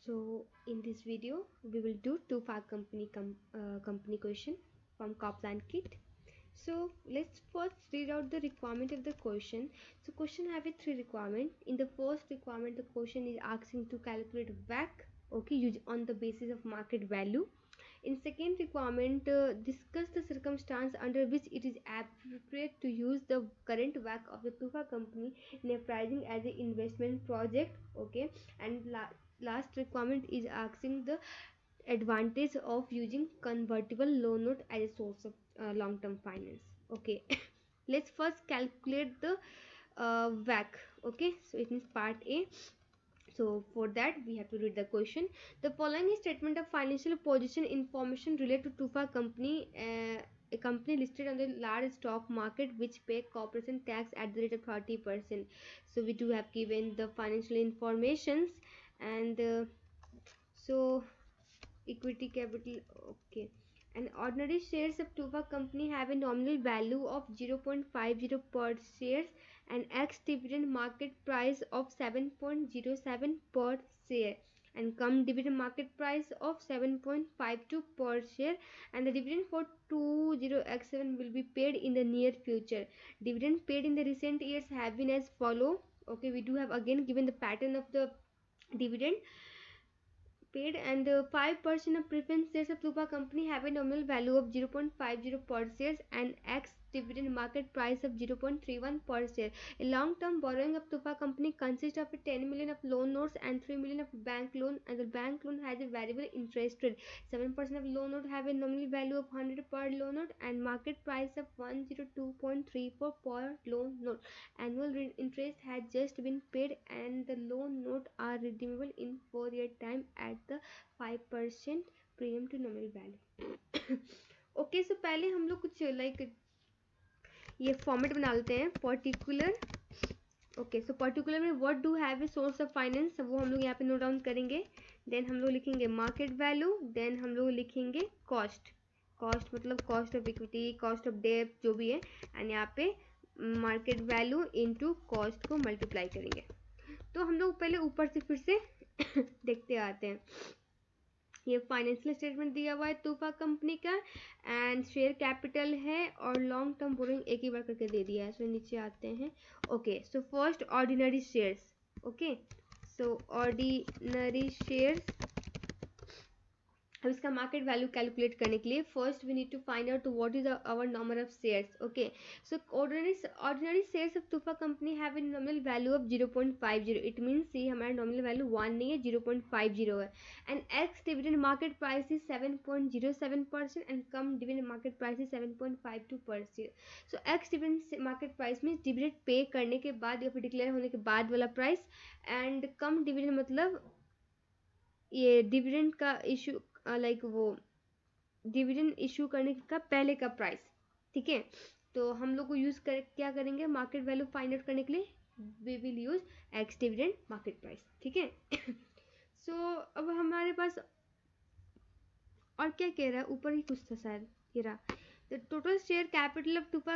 So in this video we will do Tufa company question from Copland kit. So let's first read out the requirement of the question. So question have a three requirement. In the first requirement, the question is asking to calculate WACC, okay, use on the basis of market value. In second requirement, discuss the circumstance under which it is appropriate to use the current WACC of the Tufa company in a pricing as an investment project, okay. And last requirement is asking the advantage of using convertible loan note as a source of long-term finance, okay. Let's first calculate the WACC, okay. So it means part A. So for that we have to read the question. The following is statement of financial position information related to Tufa company, a company listed on the large stock market which pay corporation tax at the rate of 30%. So we do have given the financial informations, and so equity capital, okay. And ordinary shares of Tufa company have a nominal value of 0.50 per shares and ex dividend market price of 7.07 per share, and come dividend market price of 7.52 per share, and the dividend for 20x7 will be paid in the near future. Dividend paid in the recent years have been as follow, okay. We do have again given the pattern of the dividend paid, and 5% of preference shares of Tufa company have a nominal value of 0.50 per shares and ex dividend market price of 0.31 per share. A long-term borrowing of Tufa company consists of 10 million of loan notes and 3 million of bank loan, and the bank loan has a variable interest rate. 7% of loan note have a nominal value of 100 per loan note and market price of 102.34 per loan note. Annual interest has just been paid and the loan note are redeemable in 4-year time at the 5% premium to nominal value. Okay, so पहले हम लोग कुछ like ये format बना लेते हैं. Particular, okay, so particular में what do have a source of finance, वो हम लोग यहाँ पे नोट डाउन करेंगे. देन हम लोग लिखेंगे मार्केट वैल्यू. देन हम लोग लिखेंगे कॉस्ट. कॉस्ट मतलब cost of equity, cost of debt, जो भी है. एंड यहाँ पे मार्केट वैल्यू इनटू कॉस्ट को मल्टीप्लाई करेंगे. तो हम लोग पहले ऊपर से फिर से देखते आते हैं. ये फाइनेंशियल स्टेटमेंट दिया हुआ है तूफा कंपनी का, एंड शेयर कैपिटल है और लॉन्ग टर्म बोरिंग एक ही बार करके दे दिया है. सो नीचे आते हैं. Okay, so first ordinary shares. Okay, so ordinary shares. अब इसका मार्केट वैल्यू कैलकुलेट करने के लिए first we need to find out what is our number of shares. Okay, so ordinary shares of Tufa company have a nominal value of 0.50. It means ये हमारा nominal value 1 नहीं है, 0.50 है. And ex dividend market price is 7.07% and cum dividend market price is 7.52 पर share. So ex dividend market price means dividend pay करने के बाद या फिर डिक्लेयर होने के बाद वाला प्राइस, एंड कम डिविडेंड मतलब ये डिविडेंड का इशू लाइक वो डिविडेंड इशू करने का पहले का प्राइस. ठीक है, तो हम लोग को यूज कर क्या करेंगे, मार्केट वैल्यू फाइंड आउट करने के लिए we will use ex dividend market price. ठीक है. सो अब हमारे पास और क्या कह रहा है, ऊपर ही कुछ था शायद. ये रहा. The total share capital of Tufa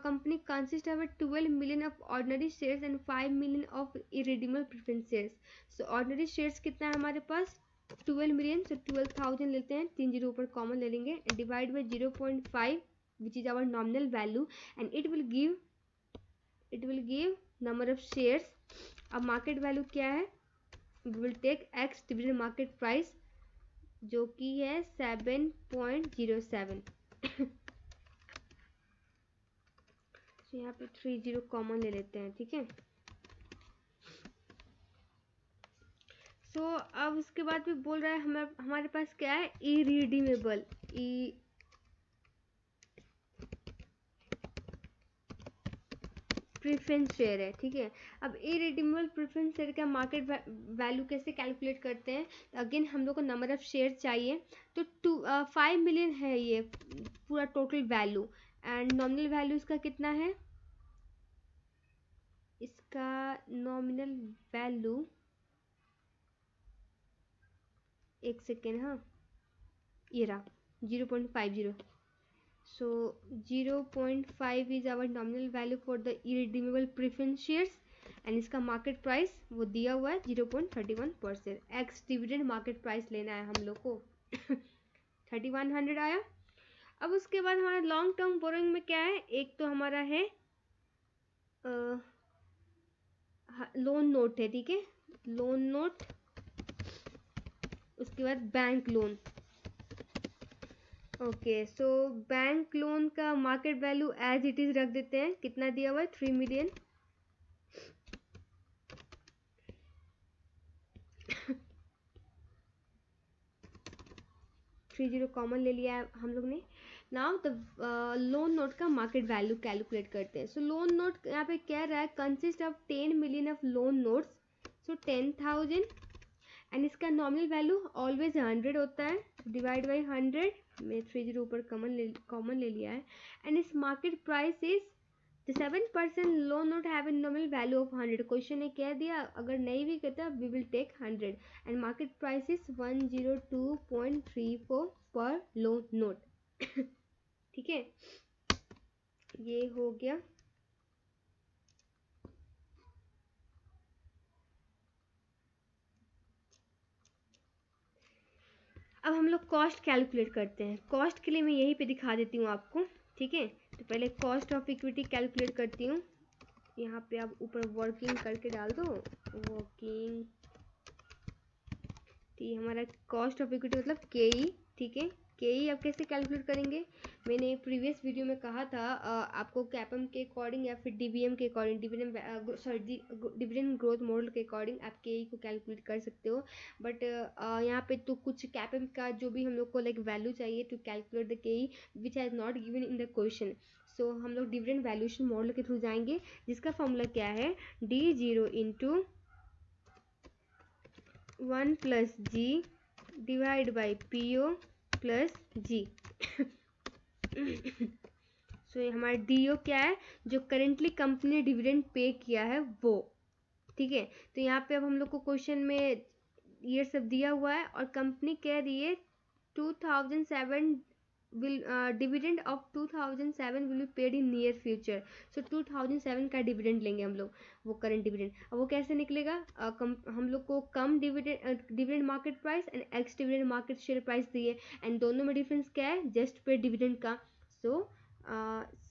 company consists of 12 million of ordinary shares and 5 million of irredeemable preference shares. So ordinary shares कितना है हमारे पास, 12 million. So 12,000 लेते हैं, 3 जीरो ऊपर कॉमन ले लेंगे. Divide by 0.5 which is our nominal value, and it will give number of shares. अब market value क्या है, we will take x dividend market price जो कि है 7.07. तो यहाँ पे 30 कॉमन ले लेते हैं. ठीक है. सो अब उसके बाद भी बोल रहा है हमारे पास क्या है, इरिडीमेबल प्रेफरेंस शेयर है. ठीक है. अब इरिडीमेबल प्रेफरेंस शेयर का मार्केट वैल्यू कैसे कैलकुलेट करते हैं, अगेन हम लोग को नंबर ऑफ शेयर चाहिए. तो 5 मिलियन है ये पूरा total value, and nominal value इसका कितना है, इसका नॉमिनल वैल्यू, एक सेकेंड, हाँ ये रहा 0.50. So 0.5 is our nominal value for the irredeemable preference shares, and इसका मार्केट प्राइस वो दिया हुआ है 0.31%। एक्स डिविडेंड मार्केट प्राइस लेना है हम लोग को 3100 आया। अब उसके बाद हमारा लॉन्ग टर्म बोरोइंग में क्या है, एक तो हमारा है लोन नोट है, ठीक है, लोन नोट, उसके बाद bank loan. Okay, so bank loan का market value as it is रख देते हैं, कितना दिया हुआ है 3 मिलियन। 30 कॉमन ले लिया है हम लोग ने। नाउ द लोन नोट का मार्केट वैल्यू कैलकुलेट करते हैं। सो लोन नोट यहाँ पे कह रहा है consist of 10 million of loan notes, so 10,000, and इसका नॉमिनल वैल्यू ऑलवेज 100 होता है, डिवाइड बाई 100, मैं 30 ऊपर कॉमन ले लिया है, एंड इस market price is the 7% loan note have a nominal value of 100। Question ने कह दिया अगर नहीं भी कहता we will take 100, and market price is 102.34 पर लोन नोट ठीक है, ये हो गया। अब हम लोग कॉस्ट कैलकुलेट करते हैं। कॉस्ट के लिए मैं यहीं पे दिखा देती हूँ आपको, ठीक है। तो पहले कॉस्ट ऑफ इक्विटी कैलकुलेट करती हूँ। यहाँ पे आप ऊपर वर्किंग करके डाल दो, वर्किंग, ठीक है। हमारा कॉस्ट ऑफ इक्विटी मतलब केई, ठीक है। केई आप कैसे कैलकुलेट करेंगे, मैंने प्रीवियस वीडियो में कहा था आपको कैपम के अकॉर्डिंग या फिर डीबीएम के अकॉर्डिंग, डिविडेंड ग्रोथ मॉडल के अकॉर्डिंग आप केई को कैलकुलेट कर सकते हो। बट यहाँ पे तो कुछ कैपम का जो भी हम लोग को लाइक वैल्यू चाहिए to calculate the KE which has not given in the question. So हम लोग डिविडेंड वैल्यूएशन मॉडल के थ्रू जाएंगे, जिसका फॉर्मूला क्या है, D0 into 1 plus G divide by PO plus G. So हमारा DO क्या है, जो करेंटली कंपनी ने डिविडेंड पे किया है वो, ठीक है। तो यहाँ पे अब हम लोग को क्वेश्चन में ये सब दिया हुआ है और कंपनी कह रही है 2007 will dividend of 2007 will be paid in near future। so 2007 का डिविडेंड लेंगे हम लोग, वो करंट डिविडेंड। अब वो कैसे निकलेगा, हम लोग को cum dividend market price and ex dividend market share price दिए, एंड दोनों में डिफरेंस क्या है, जस्ट पे डिविडेंड का। सो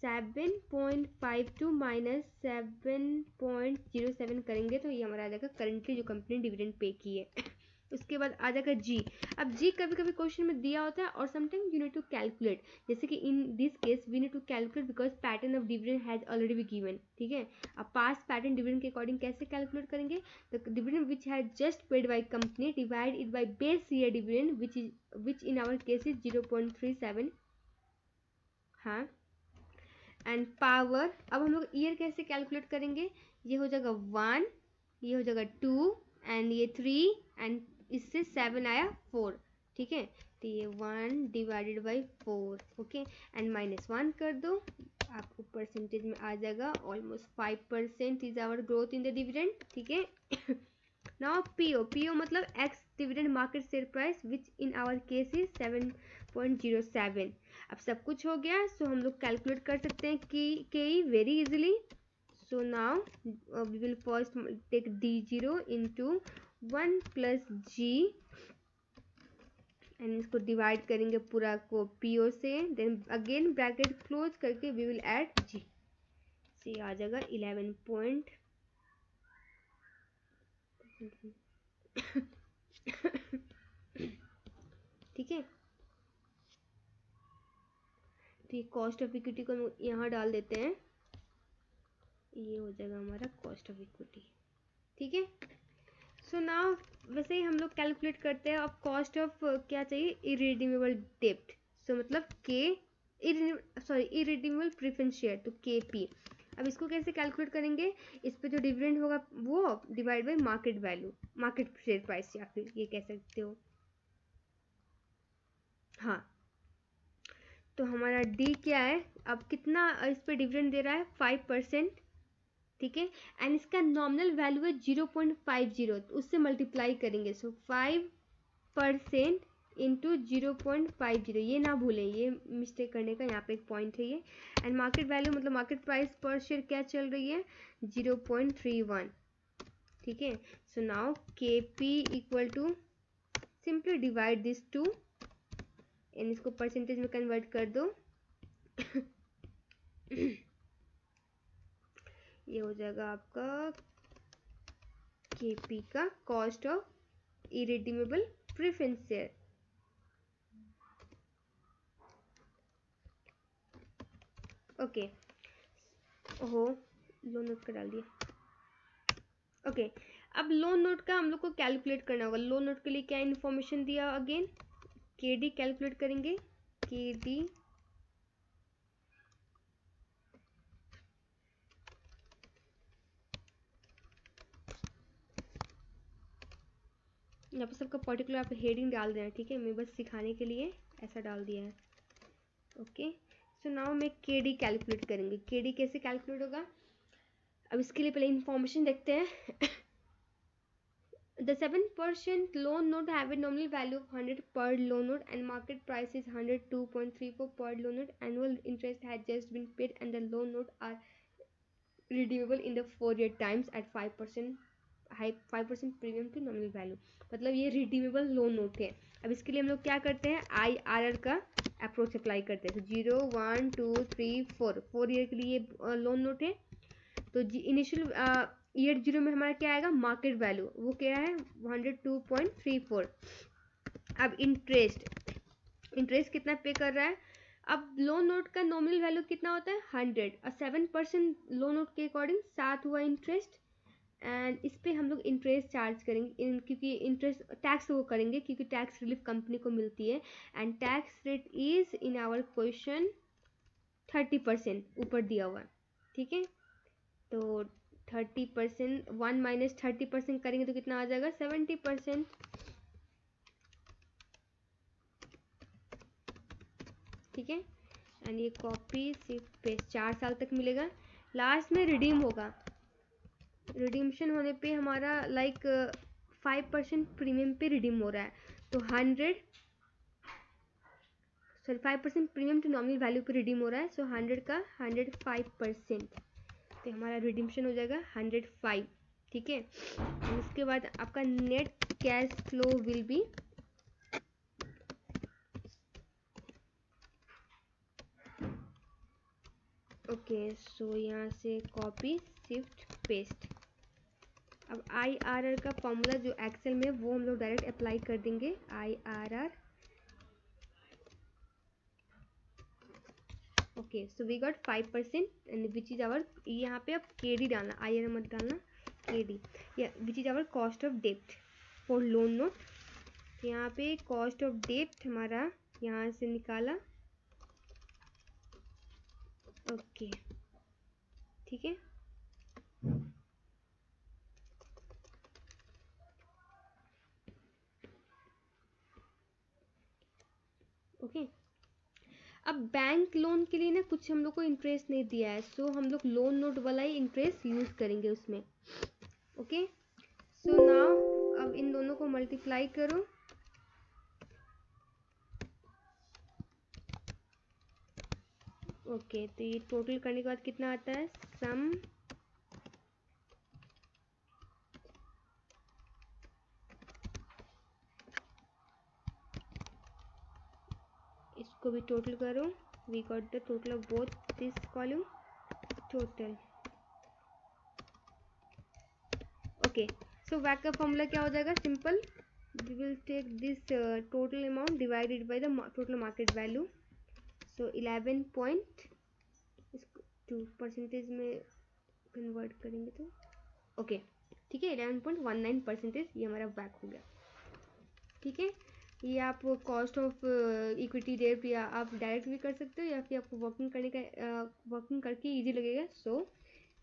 7.52 माइनस 7.07 करेंगे तो ये हमारा आ जाएगा करेंटली जो कंपनी डिविडेंड पे की है। उसके बाद आ जाएगा जी। अब जी कभी कभी क्वेश्चन में दिया होता है और sometime you need to calculate, जैसे कि in this case we need to calculate because pattern of dividend has already be given, ठीक है। अब पास्ट पैटर्न डिविडेंड के अकॉर्डिंग कैसे कैलकुलेट करेंगे, the dividend which has just paid by company divide it by base year dividend which in our case is 0.37, हाँ, and power. अब हम लोग ईयर कैसे कैलकुलेट करेंगे, ये हो जाएगा 1, ये हो जाएगा 2 एंड ये 3 एंड इससे 7 आया 4, ठीक है। तो ये 1 डिवाइडेड बाई 4, ओके, एंड -1 कर दो, आपको परसेंटेज में आ जाएगा almost 5% is our growth in the dividend, ठीक है। नाउ PO मतलब ex dividend market share price which in our case is 7.07। अब सब कुछ हो गया, सो हम लोग कैलकुलेट कर सकते हैं कि very easily. So now we will first take D0 into 1 plus g and इसको डिवाइड करेंगे पूरा को PO से, देन अगेन ब्रैकेट क्लोज करके वी विल ऐड जी, से आ जाएगा 11 पॉइंट ठीक है। तो ये कॉस्ट ऑफ इक्विटी को यहाँ डाल देते हैं, ये हो जाएगा हमारा कॉस्ट ऑफ इक्विटी, ठीक है। सो नाउ वैसे ही हम लोग कैलकुलेट करते हैं। अब कॉस्ट ऑफ क्या चाहिए, इरिडीमेबल डेब्ट, सो मतलब के इरिडीमेबल प्रेफरेंस शेयर, तो KP। अब इसको कैसे कैलकुलेट करेंगे, इस पे जो डिविडेंड होगा वो divide by market value, market share price या फिर ये कह सकते हो, हाँ। तो हमारा D क्या है, अब कितना इस पे डिविडेंड दे रहा है 5%, ठीक है, एंड इसका नॉमिनल वैल्यू है 0.50, तो उससे मल्टीप्लाई करेंगे, सो 5% इंटू 0.50, ये ना भूलें, ये मिस्टेक करने का यहाँ पे एक पॉइंट है ये। एंड मार्केट वैल्यू मतलब मार्केट प्राइस पर शेयर क्या चल रही है, 0.31, ठीक है। So now KP equal to, simply divide this two and इसको परसेंटेज में कन्वर्ट कर दो। ये हो जाएगा आपका KP का cost of irredeemable preference share. Okay, ओहो लोन नोट का डाल दिया। ओके, अब लोन नोट का हम लोग को कैलकुलेट करना होगा। लोन नोट के लिए क्या इन्फॉर्मेशन दिया, अगेन KD कैलकुलेट करेंगे। KD यहाँ पर सबका पर्टिकुलर आप हेडिंग डाल देना, ठीक है, मैं बस सिखाने के लिए ऐसा डाल दिया है। ओके, सो नाउ मैं KD कैलकुलेट करेंगे। KD कैसे कैलकुलेट होगा, अब इसके लिए पहले इंफॉर्मेशन देखते हैं। The 7% loan note have a nominal value of 100 per loan note and market price is 102.34 per loan note. Annual interest has just been paid and the loan note are redeemable in the 4-year times at 5% 5% premium to nominal value. मतलब ये redeemable loan note है। अब इसके लिए हम लोग क्या करते हैं, IRR का अप्रोच अप्लाई करते हैं। तो 0 1 2 3 4 ईयर के लिए लोन नोट है। तो इनिशियल ईयर 0 में हमारा क्या आएगा, मार्केट वैल्यू, वो क्या है 102.34। अब इंटरेस्ट कितना पे कर रहा है, अब लोन नोट का नॉमिनल वैल्यू कितना होता है 100 और 7% लोन नोट के अकॉर्डिंग 7 हुआ इंटरेस्ट। एंड इस पर हम लोग इंटरेस्ट चार्ज करेंगे, क्योंकि इंटरेस्ट टैक्स वो करेंगे क्योंकि टैक्स रिलीफ कंपनी को मिलती है। And tax rate is in our question 30% ऊपर दिया हुआ, ठीक है। तो 30%, 1 माइनस 30% करेंगे तो कितना आ जाएगा 70%, ठीक है। एंड ये कॉपी सिर्फ पेस्ट 4 साल तक मिलेगा। लास्ट में रिडीम होगा, रिडीम्शन होने पे हमारा लाइक 5% प्रीमियम पे रिडीम हो रहा है। तो 5% प्रीमियम टू नॉमिनल वैल्यू पे रिडीम हो रहा है। सो 100 का 105%, तो हमारा रिडीम्शन हो जाएगा 105, ठीक है। उसके बाद आपका net cash flow will be, okay, so यहाँ से कॉपी शिफ्ट पेस्ट। अब IRR का फॉर्मूला जो एक्सेल में वो हम लोग डायरेक्ट अप्लाई कर देंगे। IRR, okay, so we got 5% and which is our, यहाँ पे अब KD डालना, IRR मत डालना, KD, या which is our cost of debt for loan note. तो यहाँ पे कॉस्ट ऑफ डेट हमारा यहाँ से निकाला, ओके, ठीक है। ओके, अब बैंक लोन के लिए ना कुछ हम लोग को इंटरेस्ट नहीं दिया है, सो हम लोग लोन नोट वाला ही इंटरेस्ट यूज करेंगे उसमें। ओके, सो नाउ अब इन दोनों को मल्टीप्लाई करो, ओके, तो ये टोटल करने के बाद कितना आता है, सम इसको भी टोटल करो, we got the total of both this column total. Okay, so वैक का फॉर्मूला क्या हो जाएगा, simple, we will take this total amount divided by the total market value. So 11 point, इसको 2% में कन्वर्ट करेंगे तो ओके, ठीक है, 11.19% ये हमारा वैक हो गया, ठीक है। ये आप कॉस्ट ऑफ इक्विटी डेट या आप डायरेक्ट भी कर सकते हो, या फिर आपको वर्किंग करने का वर्किंग करके इजी लगेगा, सो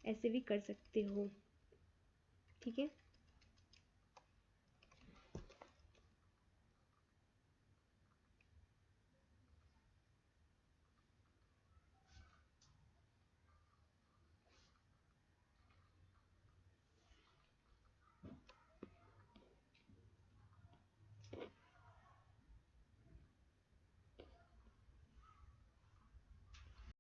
ऐसे भी कर सकते हो, ठीक है।